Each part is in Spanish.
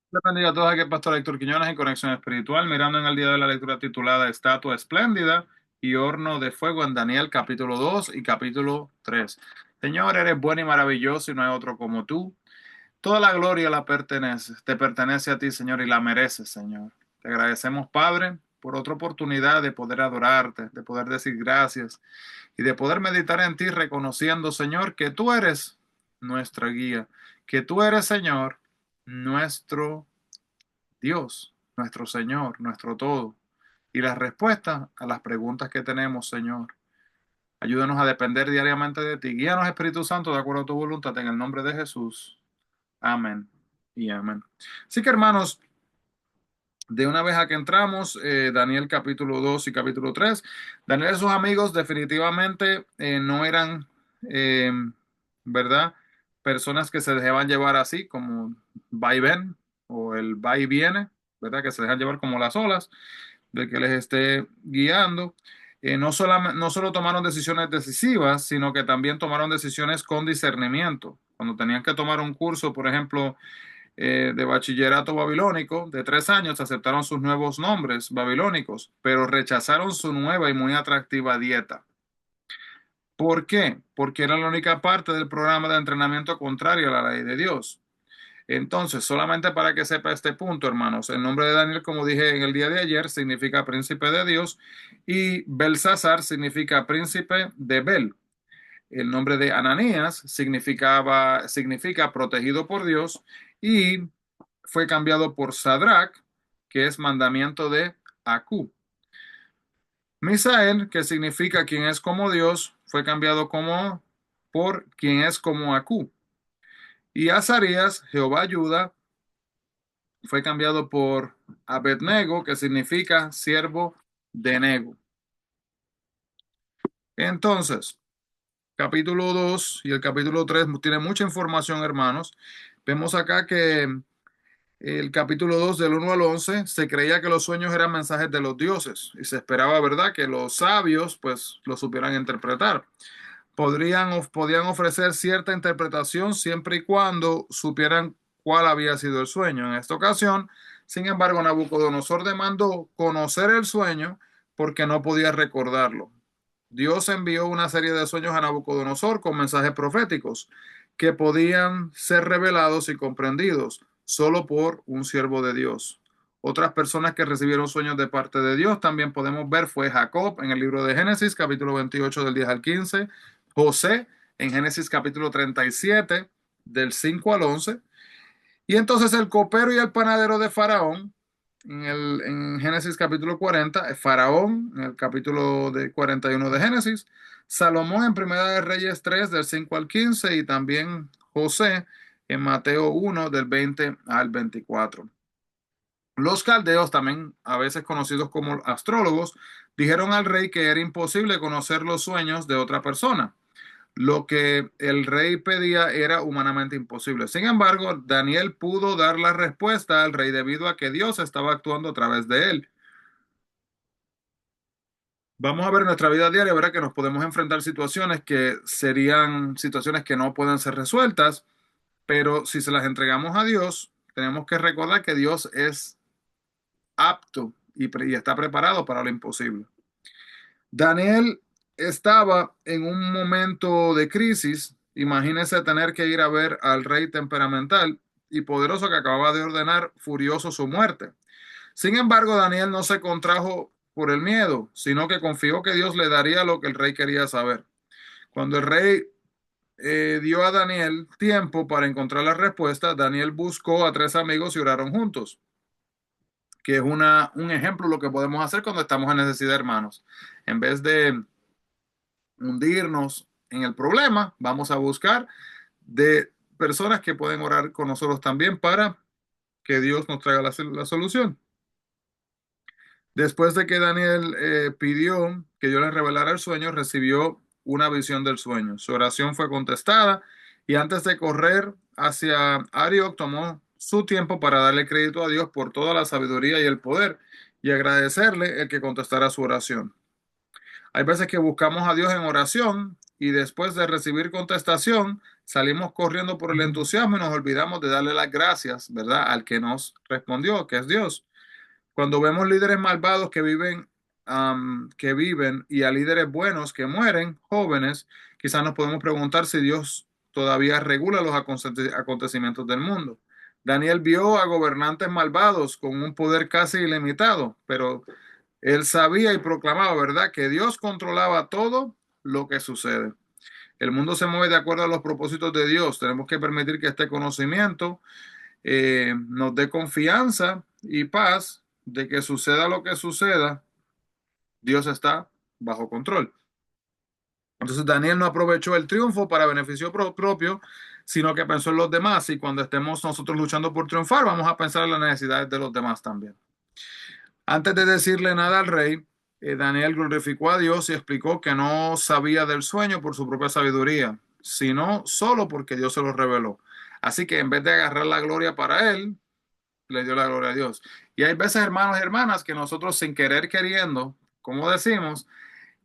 Dios bendiga a todos, aquí el pastor Héctor Quiñones en Conexión Espiritual, mirando en el día de la lectura titulada Estatua Espléndida y Horno de Fuego en Daniel capítulo 2 y capítulo 3. Señor, eres bueno y maravilloso y no hay otro como tú. Toda la gloria te pertenece a ti, Señor, y la mereces, Señor. Te agradecemos, Padre, por otra oportunidad de poder adorarte, de poder decir gracias y de poder meditar en ti, reconociendo, Señor, que tú eres nuestra guía, que tú eres, Señor, nuestro Dios, nuestro Señor, nuestro todo, y las respuestas a las preguntas que tenemos, Señor. Ayúdanos a depender diariamente de ti. Guíanos, Espíritu Santo, de acuerdo a tu voluntad, en el nombre de Jesús. Amén y amén. Así que, hermanos, de una vez a que entramos, Daniel capítulo 2 y capítulo 3, Daniel y sus amigos definitivamente no eran, eh, ¿verdad? Personas que se dejaban llevar así como va y ven o el va y viene, ¿verdad? Que se dejan llevar como las olas del que les esté guiando. No solo tomaron decisiones decisivas, sino que también tomaron decisiones con discernimiento. Cuando tenían que tomar un curso, por ejemplo, de bachillerato babilónico de 3 años, aceptaron sus nuevos nombres babilónicos, pero rechazaron su nueva y muy atractiva dieta. ¿Por qué? Porque era la única parte del programa de entrenamiento contrario a la ley de Dios. Entonces, solamente para que sepa este punto, hermanos, el nombre de Daniel, como dije en el día de ayer, significa príncipe de Dios y Belsasar significa príncipe de Bel. El nombre de Ananías significa protegido por Dios y fue cambiado por Sadrach, que es mandamiento de Acú. Misael, que significa quien es como Dios, fue cambiado como por quien es como Acú. Y Azarías, Jehová ayuda, fue cambiado por Abednego, que significa siervo de Nego. Entonces, capítulo 2 y el capítulo 3 tiene mucha información, hermanos. Vemos acá que el capítulo 2 del 1 al 11 se creía que los sueños eran mensajes de los dioses y se esperaba, ¿verdad?, que los sabios pues lo supieran interpretar. Podían ofrecer cierta interpretación siempre y cuando supieran cuál había sido el sueño. En esta ocasión, sin embargo, Nabucodonosor demandó conocer el sueño porque no podía recordarlo. Dios envió una serie de sueños a Nabucodonosor con mensajes proféticos que podían ser revelados y comprendidos solo por un siervo de Dios. Otras personas que recibieron sueños de parte de Dios también podemos ver fue Jacob en el libro de Génesis, capítulo 28 del 10 al 15, José en Génesis capítulo 37 del 5 al 11, y entonces el copero y el panadero de Faraón en Génesis capítulo 40, Faraón en el capítulo 41 de Génesis, Salomón en Primera de Reyes 3 del 5 al 15 y también José en Mateo 1 del 20 al 24. Los caldeos, también a veces conocidos como astrólogos, dijeron al rey que era imposible conocer los sueños de otra persona. Lo que el rey pedía era humanamente imposible. Sin embargo, Daniel pudo dar la respuesta al rey debido a que Dios estaba actuando a través de él. Vamos a ver en nuestra vida diaria, ¿verdad? Que nos podemos enfrentar situaciones que serían situaciones que no pueden ser resueltas, pero si se las entregamos a Dios, tenemos que recordar que Dios es apto y está preparado para lo imposible. Daniel estaba en un momento de crisis. Imagínese tener que ir a ver al rey temperamental y poderoso que acababa de ordenar furioso su muerte. Sin embargo, Daniel no se contrajo por el miedo, sino que confió que Dios le daría lo que el rey quería saber. Cuando el rey dio a Daniel tiempo para encontrar la respuesta, Daniel buscó a 3 amigos y oraron juntos, que es un ejemplo de lo que podemos hacer cuando estamos en necesidad, hermanos. En vez de hundirnos en el problema, vamos a buscar de personas que pueden orar con nosotros también para que Dios nos traiga la solución. Después de que Daniel pidió que yo le revelara el sueño, recibió una visión del sueño. Su oración fue contestada y antes de correr hacia Arioc, tomó su tiempo para darle crédito a Dios por toda la sabiduría y el poder y agradecerle el que contestara su oración. Hay veces que buscamos a Dios en oración y después de recibir contestación, salimos corriendo por el entusiasmo y nos olvidamos de darle las gracias, ¿verdad? Al que nos respondió, que es Dios. Cuando vemos líderes malvados que viven y a líderes buenos que mueren, jóvenes, quizás nos podemos preguntar si Dios todavía regula los acontecimientos del mundo. Daniel vio a gobernantes malvados con un poder casi ilimitado, pero él sabía y proclamaba, ¿verdad?, que Dios controlaba todo lo que sucede. El mundo se mueve de acuerdo a los propósitos de Dios. Tenemos que permitir que este conocimiento nos dé confianza y paz de que suceda lo que suceda, Dios está bajo control. Entonces Daniel no aprovechó el triunfo para beneficio propio, sino que pensó en los demás. Y cuando estemos nosotros luchando por triunfar, vamos a pensar en las necesidades de los demás también. Antes de decirle nada al rey, Daniel glorificó a Dios y explicó que no sabía del sueño por su propia sabiduría, sino solo porque Dios se lo reveló. Así que en vez de agarrar la gloria para él, le dio la gloria a Dios. Y hay veces, hermanos y hermanas, que nosotros sin querer queriendo, como decimos,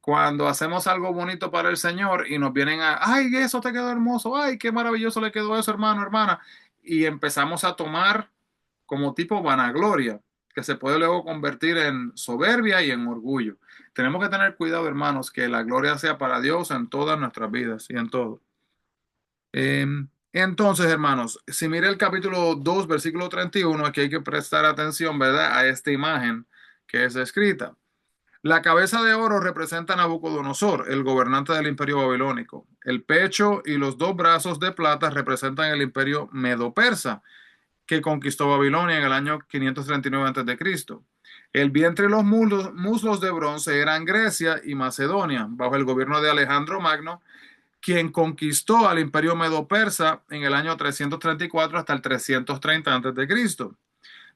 cuando hacemos algo bonito para el Señor y nos vienen ay, eso te quedó hermoso, ay, qué maravilloso le quedó eso, hermano, hermana, y empezamos a tomar como tipo vanagloria, que se puede luego convertir en soberbia y en orgullo. Tenemos que tener cuidado, hermanos, que la gloria sea para Dios en todas nuestras vidas y en todo. Eh, entonces, hermanos, si mira el capítulo 2 versículo 31, aquí hay que prestar atención, ¿verdad?, a esta imagen que es escrita. La cabeza de oro representa a Nabucodonosor, el gobernante del imperio babilónico. El pecho y los dos brazos de plata representan el imperio medo-persa, que conquistó Babilonia en el año 539 a.C. El vientre y los muslos de bronce eran Grecia y Macedonia, bajo el gobierno de Alejandro Magno, quien conquistó al imperio medo-persa en el año 334 hasta el 330 a.C.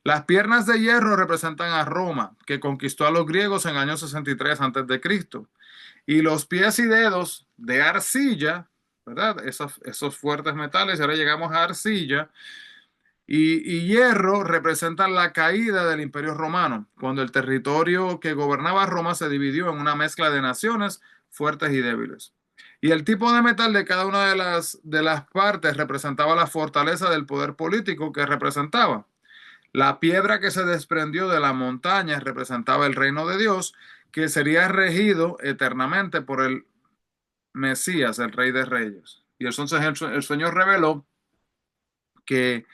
Las piernas de hierro representan a Roma, que conquistó a los griegos en el año 63 a.C. Y los pies y dedos de arcilla, ¿verdad? Esos fuertes metales, ahora llegamos a arcilla, y hierro representan la caída del Imperio Romano, cuando el territorio que gobernaba Roma se dividió en una mezcla de naciones fuertes y débiles. Y el tipo de metal de cada una de las partes representaba la fortaleza del poder político que representaba. La piedra que se desprendió de la montaña representaba el reino de Dios, que sería regido eternamente por el Mesías, el Rey de Reyes. Y entonces el sueño reveló que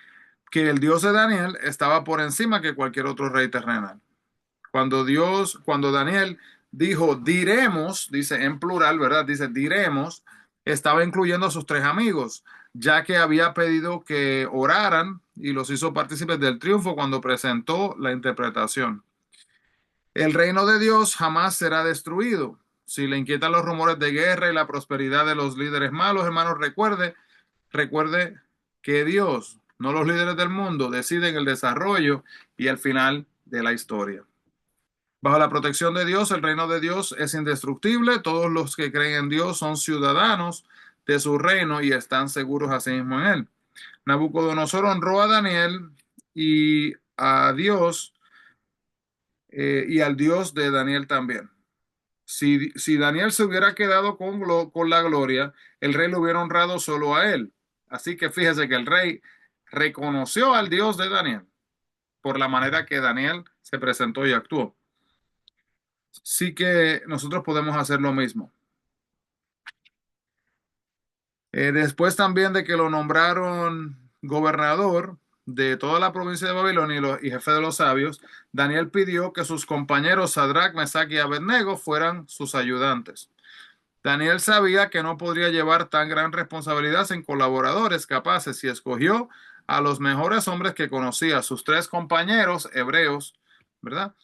el Dios de Daniel estaba por encima que cualquier otro rey terrenal. Cuando Daniel dijo diremos, dice en plural, ¿verdad? Dice diremos, estaba incluyendo a sus tres amigos, ya que había pedido que oraran y los hizo partícipes del triunfo cuando presentó la interpretación. El reino de Dios jamás será destruido. Si le inquietan los rumores de guerra y la prosperidad de los líderes malos, hermanos, recuerde que Dios, no los líderes del mundo, deciden el desarrollo y el final de la historia. Bajo la protección de Dios, el reino de Dios es indestructible. Todos los que creen en Dios son ciudadanos de su reino y están seguros a sí mismos en él. Nabucodonosor honró a Daniel y a Dios y al Dios de Daniel también. Si Daniel se hubiera quedado con la gloria, el rey lo hubiera honrado solo a él. Así que fíjese que el rey reconoció al Dios de Daniel por la manera que Daniel se presentó y actuó. Sí que nosotros podemos hacer lo mismo. Después también de que lo nombraron gobernador de toda la provincia de Babilonia y jefe de los sabios, Daniel pidió que sus compañeros Sadrach, Mesach y Abednego fueran sus ayudantes. Daniel sabía que no podría llevar tan gran responsabilidad sin colaboradores capaces y escogió a los mejores hombres que conocía, sus tres compañeros hebreos, ¿verdad?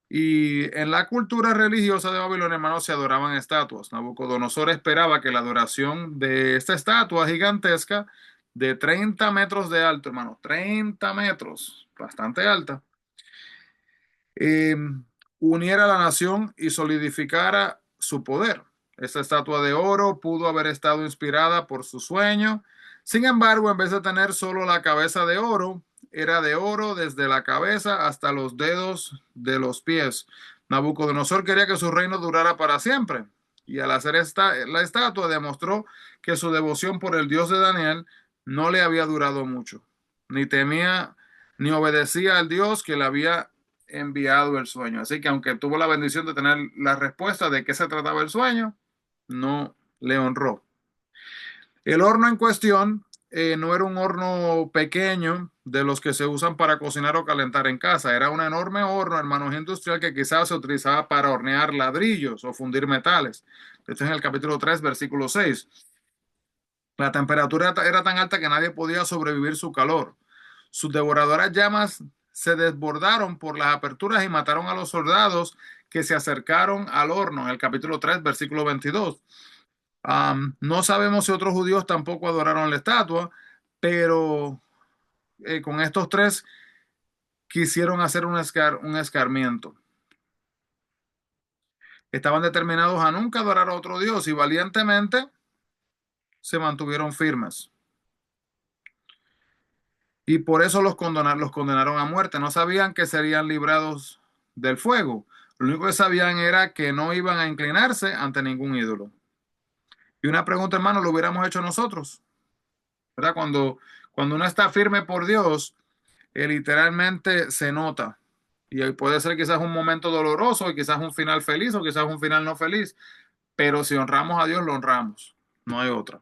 Y en la cultura religiosa de Babilonia, hermanos, se adoraban estatuas. Nabucodonosor esperaba que la adoración de esta estatua gigantesca de 30 metros de alto, hermano, 30 metros, bastante alta, eh, uniera a la nación y solidificara su poder. Esta estatua de oro pudo haber estado inspirada por su sueño. Sin embargo, en vez de tener solo la cabeza de oro, era de oro desde la cabeza hasta los dedos de los pies. Nabucodonosor quería que su reino durara para siempre. Y al hacer la estatua demostró que su devoción por el Dios de Daniel no le había durado mucho. Ni temía ni obedecía al Dios que le había enviado el sueño. Así que aunque tuvo la bendición de tener la respuesta de qué se trataba el sueño, no le honró. El horno en cuestión no era un horno pequeño de los que se usan para cocinar o calentar en casa. Era un enorme horno, hermanos, industrial que quizás se utilizaba para hornear ladrillos o fundir metales. Esto es en el capítulo 3, versículo 6. La temperatura era tan alta que nadie podía sobrevivir su calor. Sus devoradoras llamas se desbordaron por las aperturas y mataron a los soldados que se acercaron al horno, en el capítulo 3, versículo 22. No sabemos si otros judíos tampoco adoraron la estatua, pero con estos tres quisieron hacer un escarmiento. Estaban determinados a nunca adorar a otro Dios y valientemente se mantuvieron firmes. Y por eso los condenaron a muerte. No sabían que serían librados del fuego. Lo único que sabían era que no iban a inclinarse ante ningún ídolo. Y una pregunta, hermano, lo hubiéramos hecho nosotros, ¿verdad? Cuando uno está firme por Dios, literalmente se nota. Y puede ser quizás un momento doloroso y quizás un final feliz o quizás un final no feliz. Pero si honramos a Dios, lo honramos. No hay otra.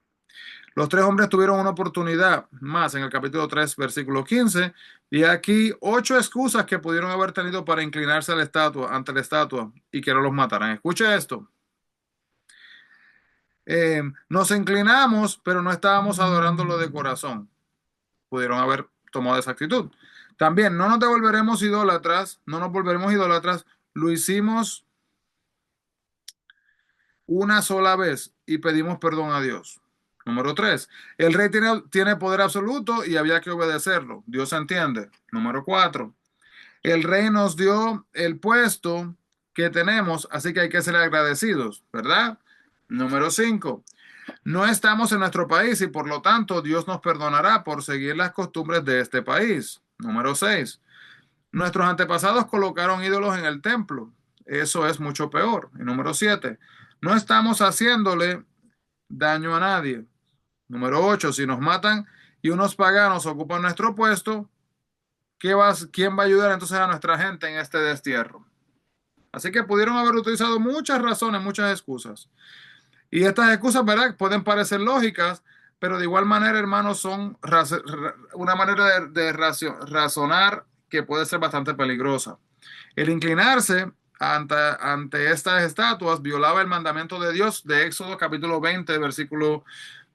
Los tres hombres tuvieron una oportunidad más en el capítulo 3, versículo 15. Y aquí 8 excusas que pudieron haber tenido para inclinarse a la estatua, ante la estatua y que no los mataran. Escuche esto. Nos inclinamos, pero no estábamos adorándolo de corazón. Pudieron haber tomado esa actitud. También no nos devolveremos idólatras, no nos volveremos idólatras. Lo hicimos una sola vez y pedimos perdón a Dios. Número 3, el rey tiene poder absoluto y había que obedecerlo. Dios entiende. Número 4, el rey nos dio el puesto que tenemos, así que hay que ser agradecidos, ¿verdad? Número 5, no estamos en nuestro país y por lo tanto Dios nos perdonará por seguir las costumbres de este país. Número 6, nuestros antepasados colocaron ídolos en el templo. Eso es mucho peor. Y número 7, no estamos haciéndole daño a nadie. Número 8, si nos matan y unos paganos ocupan nuestro puesto, ¿quién va a ayudar entonces a nuestra gente en este destierro? Así que pudieron haber utilizado muchas razones, muchas excusas. Y estas excusas, ¿verdad? Pueden parecer lógicas, pero de igual manera, hermanos, son una manera de razonar que puede ser bastante peligrosa. El inclinarse ante estas estatuas violaba el mandamiento de Dios de Éxodo capítulo 20, versículo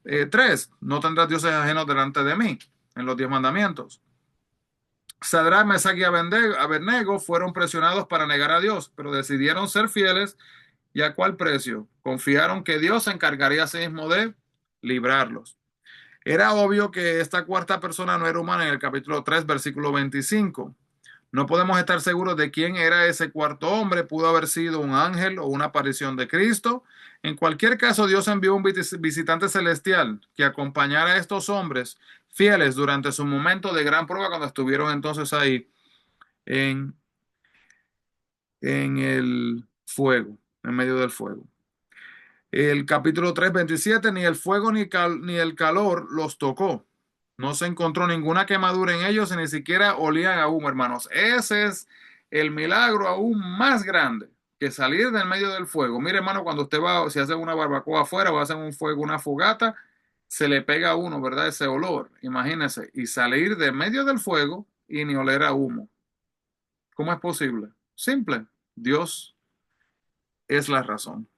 3. No tendrás dioses ajenos delante de mí, en los 10 mandamientos. Sadrach, Mesach y Abednego fueron presionados para negar a Dios, pero decidieron ser fieles. ¿Y a cuál precio? Confiaron que Dios se encargaría a sí mismo de librarlos. Era obvio que esta cuarta persona no era humana en el capítulo 3, versículo 25. No podemos estar seguros de quién era ese cuarto hombre. Pudo haber sido un ángel o una aparición de Cristo. En cualquier caso, Dios envió un visitante celestial que acompañara a estos hombres fieles durante su momento de gran prueba cuando estuvieron entonces ahí en, en el fuego, en medio del fuego. El capítulo 3, 27, ni el fuego ni el calor los tocó. No se encontró ninguna quemadura en ellos y ni siquiera olían a humo, hermanos. Ese es el milagro aún más grande que salir del medio del fuego. Mire, hermano, cuando usted va, si hace una barbacoa afuera o hace un fuego, una fogata, se le pega a uno, ¿verdad? Ese olor, imagínese. Y salir de medio del fuego y ni oler a humo. ¿Cómo es posible? Simple. Dios es la razón.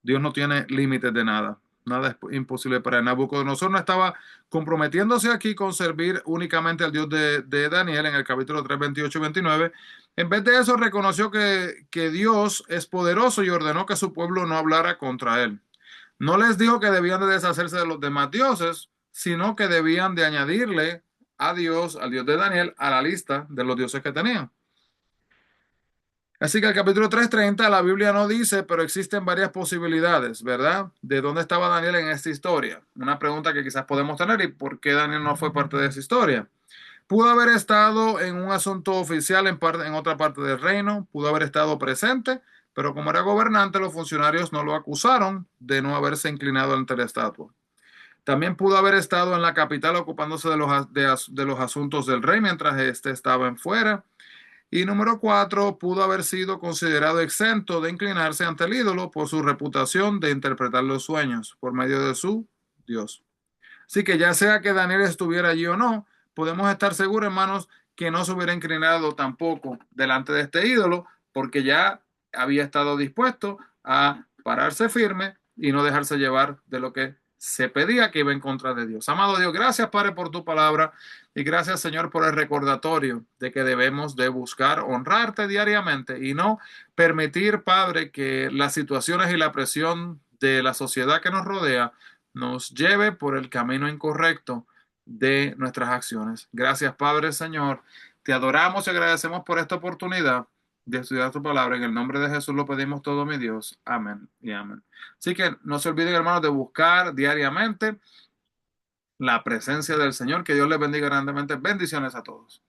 Dios no tiene límites de nada. Nada es imposible para él. Nabucodonosor no estaba comprometiéndose aquí con servir únicamente al Dios de Daniel en el capítulo 3, 28 y 29. En vez de eso, reconoció que Dios es poderoso y ordenó que su pueblo no hablara contra él. No les dijo que debían de deshacerse de los demás dioses, sino que debían de añadirle a Dios, al Dios de Daniel, a la lista de los dioses que tenían. Así que el capítulo 3:30 la Biblia no dice, pero existen varias posibilidades, ¿verdad? ¿De dónde estaba Daniel en esta historia? Una pregunta que quizás podemos tener, ¿y por qué Daniel no fue parte de esa historia? Pudo haber estado en un asunto oficial en otra parte del reino, pudo haber estado presente, pero como era gobernante, los funcionarios no lo acusaron de no haberse inclinado ante la estatua. También pudo haber estado en la capital ocupándose de los asuntos del rey mientras éste estaba en fuera. Y número cuatro, pudo haber sido considerado exento de inclinarse ante el ídolo por su reputación de interpretar los sueños por medio de su Dios. Así que ya sea que Daniel estuviera allí o no, podemos estar seguros, hermanos, que no se hubiera inclinado tampoco delante de este ídolo, porque ya había estado dispuesto a pararse firme y no dejarse llevar de lo que se pedía que iba en contra de Dios. Amado Dios, gracias, Padre, por tu palabra y gracias, Señor, por el recordatorio de que debemos de buscar honrarte diariamente y no permitir, Padre, que las situaciones y la presión de la sociedad que nos rodea nos lleve por el camino incorrecto de nuestras acciones. Gracias, Padre, Señor. Te adoramos y agradecemos por esta oportunidad de estudiar tu palabra. En el nombre de Jesús lo pedimos todo, mi Dios. Amén y amén. Así que no se olviden, hermanos, de buscar diariamente la presencia del Señor. Que Dios les bendiga grandemente. Bendiciones a todos.